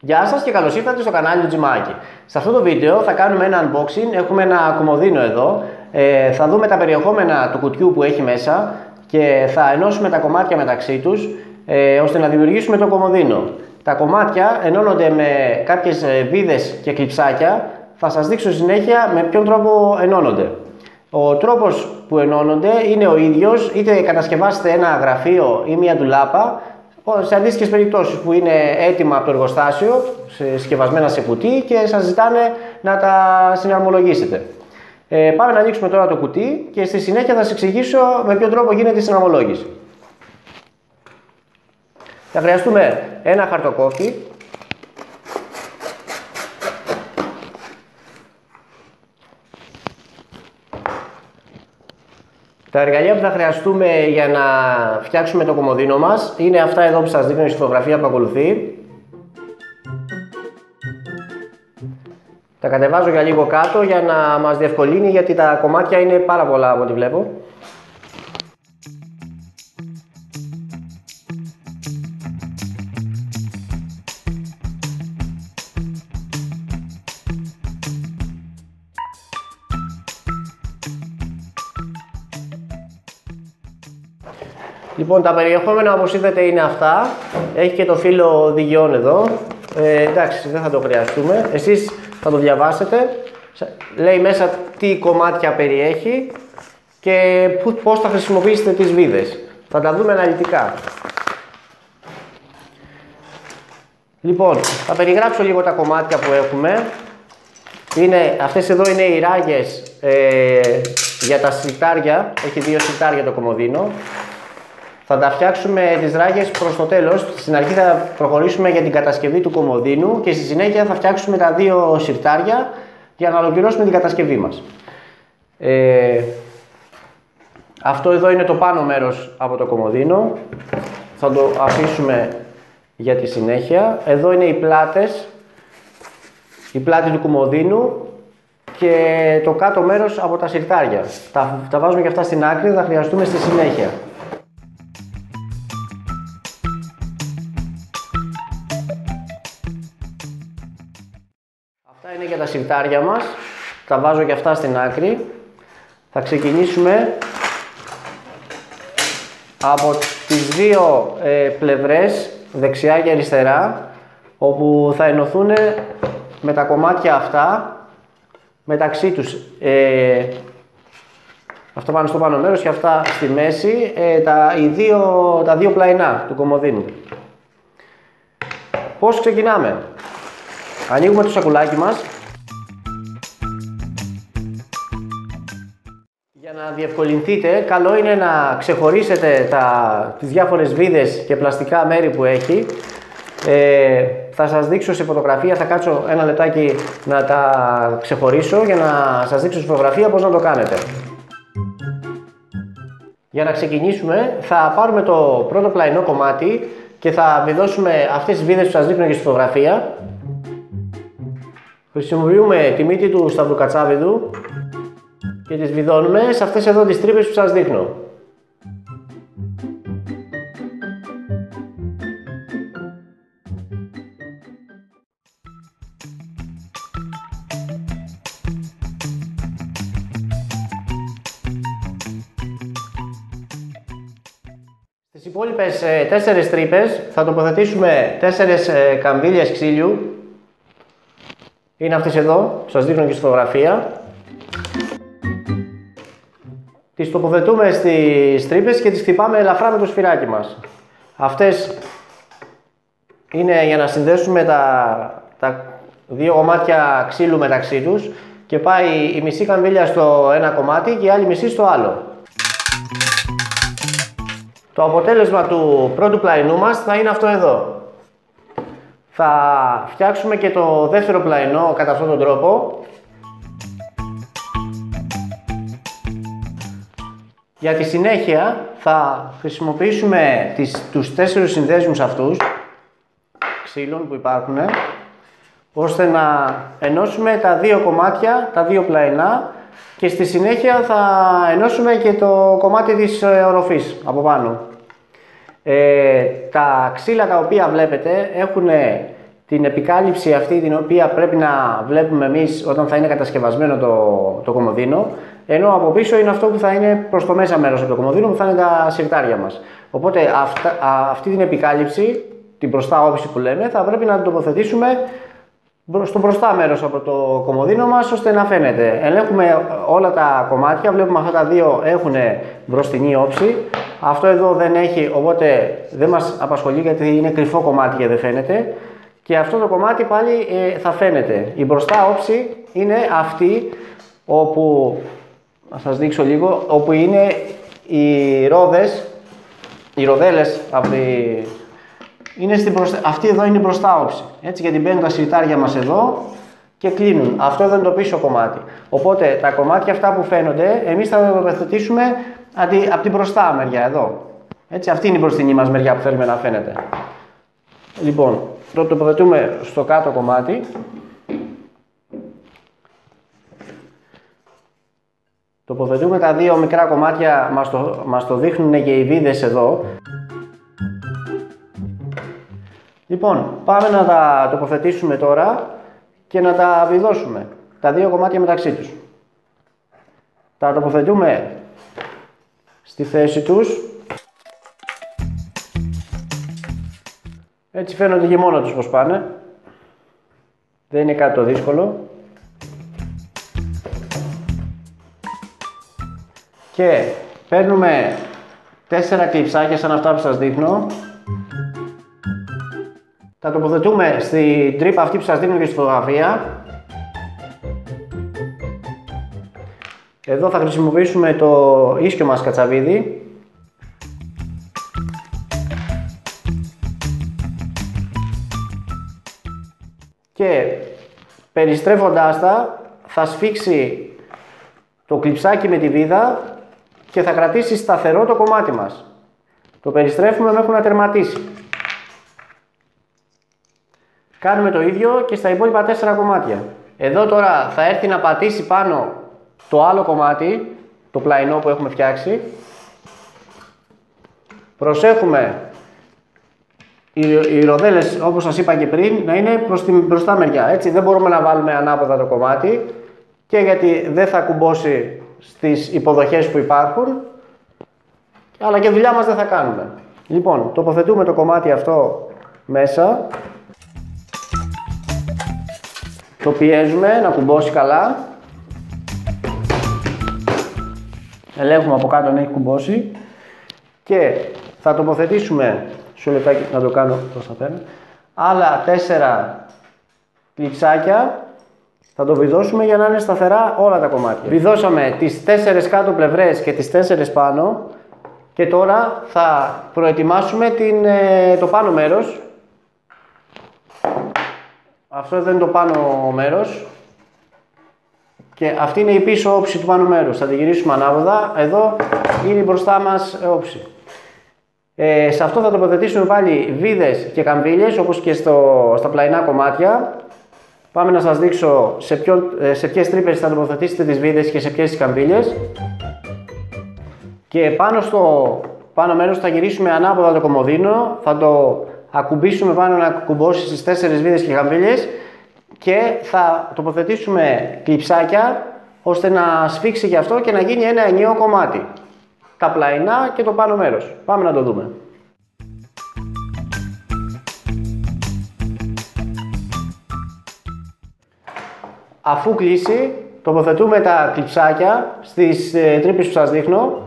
Γεια σας και καλώς ήρθατε στο κανάλι του Τζιμάκη. Σε αυτό το βίντεο θα κάνουμε ένα unboxing, έχουμε ένα κομμωδίνο εδώ. Θα δούμε τα περιεχόμενα του κουτιού που έχει μέσα και θα ενώσουμε τα κομμάτια μεταξύ τους ώστε να δημιουργήσουμε το κομμωδίνο. Τα κομμάτια ενώνονται με κάποιες βίδες και κλειψάκια. Θα σας δείξω συνέχεια με ποιον τρόπο ενώνονται. Ο τρόπος που ενώνονται είναι ο ίδιος, είτε κατασκευάσετε ένα γραφείο ή μια ντουλάπα, σε αντίστοιχες περιπτώσεις που είναι έτοιμα από το εργοστάσιο, συσκευασμένα σε κουτί και σας ζητάνε να τα συναρμολογήσετε. Πάμε να ανοίξουμε τώρα το κουτί και στη συνέχεια θα σας εξηγήσω με ποιο τρόπο γίνεται η συναρμολόγηση. Θα χρειαστούμε ένα χαρτοκόφι, τα εργαλεία που θα χρειαστούμε για να φτιάξουμε το κομμωδίνο μας είναι αυτά εδώ που σας δείχνω στη φωτογραφία που ακολουθεί. Τα κατεβάζω για λίγο κάτω για να μας διευκολύνει, γιατί τα κομμάτια είναι πάρα πολλά από ό,τι βλέπω. Λοιπόν, τα περιεχόμενα όπως είδατε είναι αυτά. Έχει και το φύλλο οδηγιών εδώ. Εντάξει, δεν θα το χρειαστούμε. Εσείς θα το διαβάσετε. Λέει μέσα τι κομμάτια περιέχει και πώς θα χρησιμοποιήσετε τις βίδες. Θα τα δούμε αναλυτικά. Λοιπόν, θα περιγράψω λίγο τα κομμάτια που έχουμε. Αυτές εδώ είναι οι ράγες για τα συρτάρια. Έχει δύο συρτάρια το κομμωδίνο. Θα τα φτιάξουμε τις ράγες προς το τέλος. Στην αρχή θα προχωρήσουμε για την κατασκευή του κομμωδίνου και στη συνέχεια θα φτιάξουμε τα δύο συρτάρια για να ολοκληρώσουμε την κατασκευή μας. Αυτό εδώ είναι το πάνω μέρος από το κομμωδίνο. Θα το αφήσουμε για τη συνέχεια. Εδώ είναι οι πλάτες, η πλάτη του κομμωδίνου και το κάτω μέρος από τα συρτάρια. Τα βάζουμε και αυτά στην άκρη, θα χρειαστούμε στη συνέχεια. Αυτά είναι για τα συρτάρια μας, τα βάζω και αυτά στην άκρη. Θα ξεκινήσουμε από τις δύο πλευρές, δεξιά και αριστερά, όπου θα ενωθούν με τα κομμάτια αυτά μεταξύ τους. Αυτά πάνω στο πάνω μέρος και αυτά στη μέση, τα δύο πλαϊνά του κομμωδίνου. Πώς ξεκινάμε? Ανοίγουμε το σακουλάκι μας. Για να διευκολυνθείτε, καλό είναι να ξεχωρίσετε τις διάφορες βίδες και πλαστικά μέρη που έχει. Θα σας δείξω σε φωτογραφία, θα κάτσω ένα λεπτάκι να τα ξεχωρίσω για να σας δείξω σε φωτογραφία πώς να το κάνετε. Για να ξεκινήσουμε, θα πάρουμε το πρώτο πλαϊνό κομμάτι και θα βιδώσουμε αυτές τις βίδες που σας δείχνω και στη φωτογραφία. Χρησιμοποιούμε τη μύτη του σταυροκατσάβιδου και τις βιδώνουμε σε αυτές εδώ τις τρύπες που σας δείχνω. Στις υπόλοιπες 4 τρύπες θα τοποθετήσουμε 4 καμβίλες ξύλιου. Είναι αυτές εδώ, που σας δείχνω και στη φωτογραφία. Τις τοποθετούμε στις τρύπες και τις χτυπάμε ελαφρά με το σφυράκι μας. Αυτές είναι για να συνδέσουμε τα δύο κομμάτια ξύλου μεταξύ τους και πάει η μισή καμβίλια στο ένα κομμάτι και η άλλη μισή στο άλλο. Το αποτέλεσμα του πρώτου πλαϊνού μας θα είναι αυτό εδώ. Θα φτιάξουμε και το δεύτερο πλαϊνό κατά αυτόν τον τρόπο. Για τη συνέχεια θα χρησιμοποιήσουμε τους 4 συνδέσμους αυτούς ξύλων που υπάρχουν, ώστε να ενώσουμε τα δύο κομμάτια, τα δύο πλαϊνά, και στη συνέχεια θα ενώσουμε και το κομμάτι της οροφής από πάνω. Τα ξύλα τα οποία βλέπετε έχουν την επικάλυψη αυτή την οποία πρέπει να βλέπουμε εμείς όταν θα είναι κατασκευασμένο το κομοδίνο, ενώ από πίσω είναι αυτό που θα είναι προς το μέσα μέρος από το κομοδίνο που θα είναι τα συρτάρια μας. Οπότε αυτή την επικάλυψη, την μπροστά όψη που λέμε, θα πρέπει να την τοποθετήσουμε στο μπροστά μέρος από το κομοδίνο μας ώστε να φαίνεται. Ελέγχουμε όλα τα κομμάτια, βλέπουμε αυτά τα δύο έχουν μπροστινή όψη. Αυτό εδώ δεν έχει, οπότε δεν μας απασχολεί γιατί είναι κρυφό κομμάτι και δεν φαίνεται. Και αυτό το κομμάτι πάλι θα φαίνεται. Η μπροστά όψη είναι αυτή όπου, να σας δείξω λίγο, όπου είναι οι ρόδες, οι ροδέλες είναι αυτή εδώ είναι η μπροστά όψη. Έτσι, γιατί μπαίνουν τα συρτάρια μας εδώ και κλείνουν. Αυτό εδώ είναι το πίσω κομμάτι. Οπότε τα κομμάτια αυτά που φαίνονται, εμείς θα τα τοποθετήσουμε από την μπροστά μεριά εδώ. Έτσι, αυτή είναι η μπροστινή μας μεριά που θέλουμε να φαίνεται. Λοιπόν, το τοποθετούμε στο κάτω κομμάτι. Τοποθετούμε τα δύο μικρά κομμάτια, μας το δείχνουν και οι βίδες εδώ. Λοιπόν, πάμε να τα τοποθετήσουμε τώρα και να τα βιδώσουμε, τα δύο κομμάτια μεταξύ τους. Τα τοποθετούμε στη θέση τους. Έτσι φαίνονται και μόνο τους πως πάνε. Δεν είναι κάτι το δύσκολο. Και παίρνουμε 4 κλειψάκια σαν αυτά που σας δείχνω. Τα τοποθετούμε στην τρύπα αυτή που σας δείχνω και στη φωτογραφία. Εδώ θα χρησιμοποιήσουμε το ίσιο μας κατσαβίδι. Και περιστρέφοντάς τα θα σφίξει το κλειψάκι με τη βίδα και θα κρατήσει σταθερό το κομμάτι μας. Το περιστρέφουμε μέχρι να τερματίσει. Κάνουμε το ίδιο και στα υπόλοιπα 4 κομμάτια. Εδώ τώρα θα έρθει να πατήσει πάνω το άλλο κομμάτι, το πλαϊνό που έχουμε φτιάξει. Προσέχουμε οι ροδέλες, όπως σας είπα και πριν, να είναι προς την μπροστά μεριά. Έτσι δεν μπορούμε να βάλουμε ανάποδα το κομμάτι και γιατί δεν θα κουμπώσει στις υποδοχές που υπάρχουν, αλλά και δουλειά μας δεν θα κάνουμε. Λοιπόν, τοποθετούμε το κομμάτι αυτό μέσα. Το πιέζουμε να κουμπώσει καλά. Ελέγχουμε από κάτω να έχει κουμπώσει. Και θα τοποθετήσουμε, σου λεπτάκι να το κάνω πώς θα παίρνω, άλλα 4 κλειψάκια. Θα το βιδώσουμε για να είναι σταθερά όλα τα κομμάτια. Βιδώσαμε τις 4 κάτω πλευρές και τις 4 πάνω. Και τώρα θα προετοιμάσουμε το πάνω μέρος. Αυτό εδώ είναι το πάνω μέρος και αυτή είναι η πίσω όψη του πάνω μέρους. Θα τη γυρίσουμε ανάποδα. Εδώ είναι η μπροστά μας όψη. Σε αυτό θα τοποθετήσουμε πάλι βίδες και καμβίλες όπως και στα πλαϊνά κομμάτια. Πάμε να σας δείξω σε ποιες τρύπες θα τοποθετήσετε τις βίδες και σε ποιες τις καμβίλες. Και πάνω στο πάνω μέρος θα γυρίσουμε ανάποδα το κομοδίνο. Θα το ακουμπήσουμε πάνω να κουμπώσει στις 4 βίδες και καμβίλες και θα τοποθετήσουμε κλειψάκια ώστε να σφίξει και αυτό και να γίνει ένα ενιαίο κομμάτι. Τα πλαϊνά και το πάνω μέρος. Πάμε να το δούμε. Αφού κλείσει, τοποθετούμε τα κλειψάκια στις τρύπες που σας δείχνω.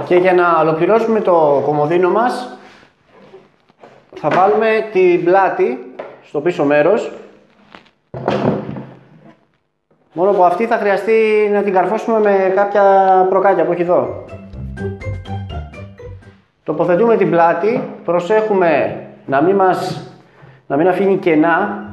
Και για να ολοκληρώσουμε το κομοδίνο μας, θα βάλουμε την πλάτη στο πίσω μέρος. Μόνο που αυτή θα χρειαστεί να την καρφώσουμε με κάποια προκάκια που έχει εδώ. Τοποθετούμε την πλάτη, προσέχουμε να μην αφήνει κενά.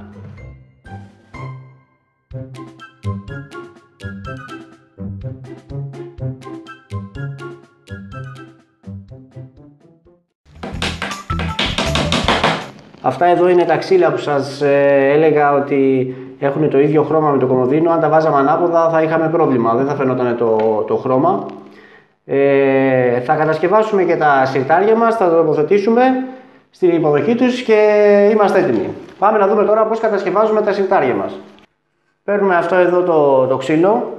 Αυτά εδώ είναι τα ξύλα που σας έλεγα ότι έχουν το ίδιο χρώμα με το κομοδίνο. Αν τα βάζαμε ανάποδα θα είχαμε πρόβλημα, δεν θα φαινόταν το χρώμα. Θα κατασκευάσουμε και τα συρτάρια μας, θα τα τοποθετήσουμε στην υποδοχή τους και είμαστε έτοιμοι. Πάμε να δούμε τώρα πώς κατασκευάζουμε τα συρτάρια μας. Παίρνουμε αυτό εδώ το ξύλο,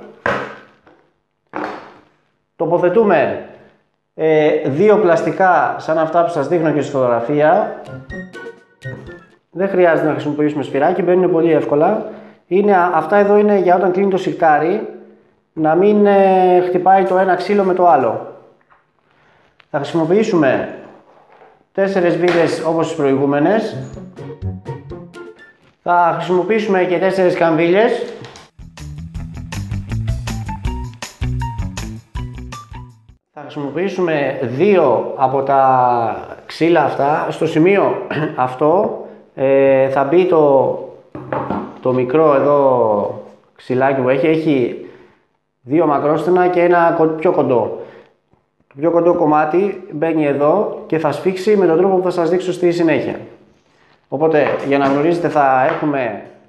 τοποθετούμε δύο πλαστικά σαν αυτά που σας δείχνω και στη φωτογραφία. Δεν χρειάζεται να χρησιμοποιήσουμε σφυράκι, μπαίνουν πολύ εύκολα. Αυτά εδώ είναι για όταν κλείνει το συρτάρι, να μην χτυπάει το ένα ξύλο με το άλλο. Θα χρησιμοποιήσουμε 4 βίδες όπως τις προηγούμενες. Θα χρησιμοποιήσουμε και 4 καμβίλες. Θα χρησιμοποιήσουμε 2 από τα ξύλα αυτά. Στο σημείο αυτό θα μπει το μικρό εδώ ξυλάκι που έχει 2 μακρόστενα και ένα πιο κοντό. Το πιο κοντό κομμάτι μπαίνει εδώ και θα σφίξει με τον τρόπο που θα σας δείξω στη συνέχεια. Οπότε για να γνωρίζετε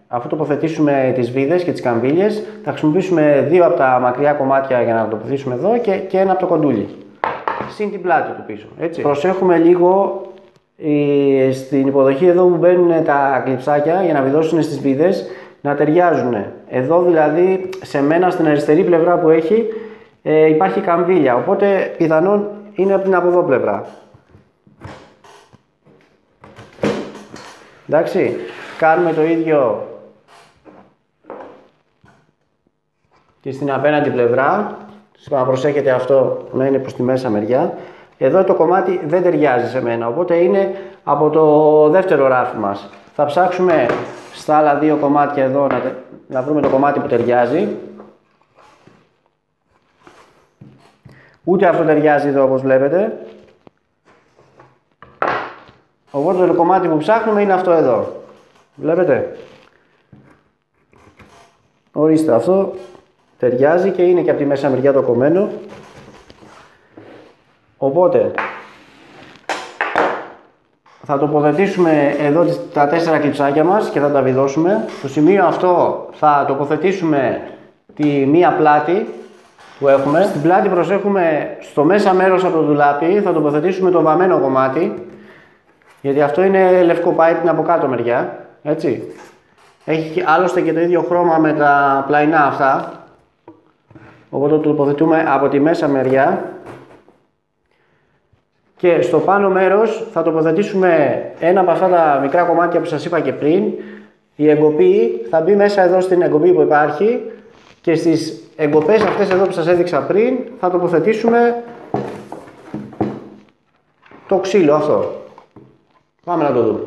αφού τοποθετήσουμε τις βίδες και τις καμβίλες, θα χρησιμοποιήσουμε 2 από τα μακριά κομμάτια για να το τοποθετήσουμε εδώ και ένα από το κοντούλι. Συν την πλάτη του πίσω. Έτσι. Προσέχουμε λίγο στην υποδοχή εδώ που μπαίνουν τα κλειψάκια για να βιδώσουν στις βίδες να ταιριάζουν. Εδώ δηλαδή σε μένα στην αριστερή πλευρά που έχει υπάρχει καμβίλια, οπότε πιθανόν είναι από την από εδώ πλευρά. Εντάξει, κάνουμε το ίδιο και στην απέναντι πλευρά. Να προσέχετε αυτό να είναι προς τη μέσα μεριά. Εδώ το κομμάτι δεν ταιριάζει σε μένα, οπότε είναι από το δεύτερο ράφι μας. Θα ψάξουμε στα άλλα 2 κομμάτια εδώ να βρούμε το κομμάτι που ταιριάζει. Ούτε αυτό ταιριάζει εδώ όπως βλέπετε. Οπότε το κομμάτι που ψάχνουμε είναι αυτό εδώ. Βλέπετε. Ορίστε, αυτό ταιριάζει και είναι και από τη μέσα μεριά το κομμένο. Οπότε θα τοποθετήσουμε εδώ τα 4 κλειψάκια μας και θα τα βιδώσουμε. Στο σημείο αυτό θα τοποθετήσουμε τη μία πλάτη που έχουμε. Στην πλάτη προσέχουμε στο μέσα μέρος από το ντουλάπι θα τοποθετήσουμε το βαμμένο κομμάτι, γιατί αυτό είναι λευκό, πάει την από κάτω μεριά, έτσι. Έχει άλλωστε και το ίδιο χρώμα με τα πλαϊνά αυτά, οπότε το τοποθετούμε από τη μέσα μεριά. Και στο πάνω μέρος θα τοποθετήσουμε ένα από αυτά τα μικρά κομμάτια που σας είπα και πριν. Η εγκοπή θα μπει μέσα εδώ στην εγκοπή που υπάρχει και στις εγκοπές αυτές εδώ που σας έδειξα πριν θα τοποθετήσουμε το ξύλο αυτό. Πάμε να το δούμε.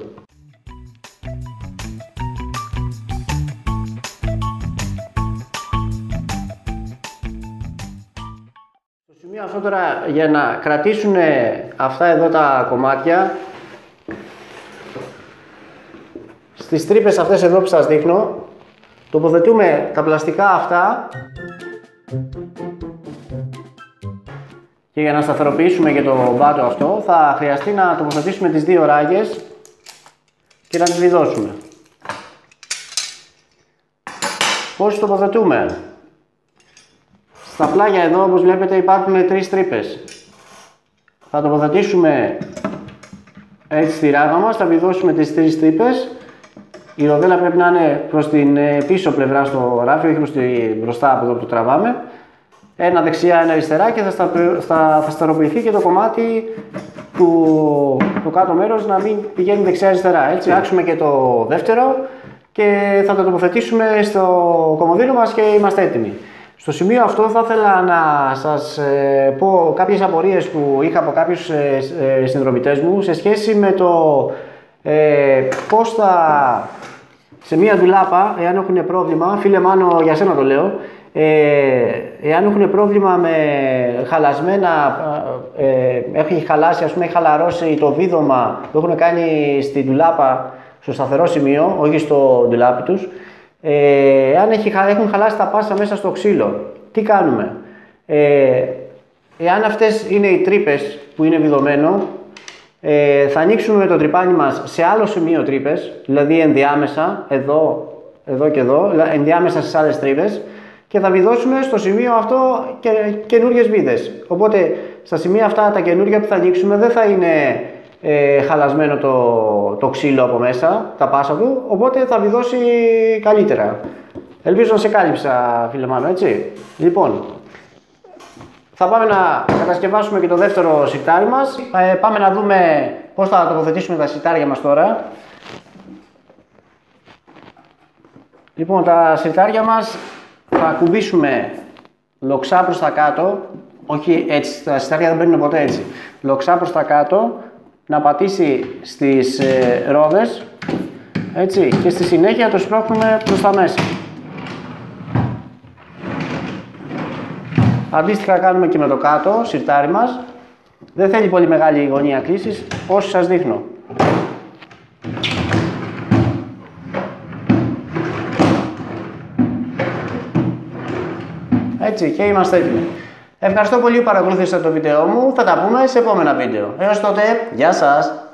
Στο σημείο αυτό τώρα, για να κρατήσουν αυτά εδώ τα κομμάτια, στις τρύπες αυτές εδώ που σας δείχνω, τοποθετούμε τα πλαστικά αυτά και για να σταθεροποιήσουμε και το μπάτο αυτό θα χρειαστεί να τοποθετήσουμε τις 2 ράγες και να τις βιδώσουμε. Πώς τοποθετούμε? Στα πλάγια εδώ όπως βλέπετε υπάρχουν 3 τρύπες. Θα τοποθετήσουμε έτσι τη ράγα μας, θα βιδώσουμε τις 3 τρύπες. Η ροδέλα πρέπει να είναι προς την πίσω πλευρά στο ράφι, όχι προς την μπροστά από εδώ που το τραβάμε. Ένα δεξιά, ένα αριστερά και θα σταθεροποιηθεί και το κομμάτι του κάτω μέρος να μην πηγαίνει δεξιά-αριστερά. Έτσι, άξουμε και το δεύτερο και θα το τοποθετήσουμε στο κομμωδίνο μας και είμαστε έτοιμοι. Στο σημείο αυτό θα ήθελα να σας πω κάποιες απορίες που είχα από κάποιους συνδρομητές μου σε σχέση με το πώς θα σε μία ντουλάπα, εάν έχουν πρόβλημα, φίλε Μάνο για σένα το λέω, εάν έχουν πρόβλημα με χαλασμένα, έχει χαλάσει, ας πούμε, έχει χαλαρώσει το βίδωμα που έχουν κάνει στην ντουλάπα στο σταθερό σημείο, όχι στο ντουλάπι τους, εάν έχουν χαλάσει τα πάσα μέσα στο ξύλο, τι κάνουμε? Εάν αυτές είναι οι τρύπες που είναι βιδωμένο, θα ανοίξουμε το τρυπάνι μας σε άλλο σημείο τρύπες, δηλαδή ενδιάμεσα, εδώ και εδώ, ενδιάμεσα στις άλλες τρύπες, και θα βιδώσουμε στο σημείο αυτό καινούριες βίδες. Οπότε στα σημεία αυτά τα καινούργια που θα ανοίξουμε δεν θα είναι χαλασμένο το ξύλο από μέσα, τα πάσα του, οπότε θα βιδώσει καλύτερα. Ελπίζω να σε κάλυψα, φίλε Μάνο, έτσι. Λοιπόν, θα πάμε να κατασκευάσουμε και το δεύτερο σιρτάρι μας. Πάμε να δούμε πώς θα τοποθετήσουμε τα σιρτάρια μας τώρα. Λοιπόν, τα σιρτάρια μας θα ακουμπήσουμε λοξά προς τα κάτω, όχι έτσι, τα σιρτάρια δεν μπαίνουν ποτέ έτσι. Λοξά προς τα κάτω, να πατήσει στις ρόδες, έτσι, και στη συνέχεια το σπρώχνουμε προς τα μέσα. Αντίστοιχα κάνουμε και με το κάτω σιρτάρι μας. Δεν θέλει πολύ μεγάλη γωνία κλίσης, όσο σας δείχνω. Έτσι, και είμαστε έτοιμοι. Ευχαριστώ πολύ που παρακολουθήσατε το βίντεο μου. Θα τα πούμε σε επόμενα βίντεο. Έως τότε, γεια σας!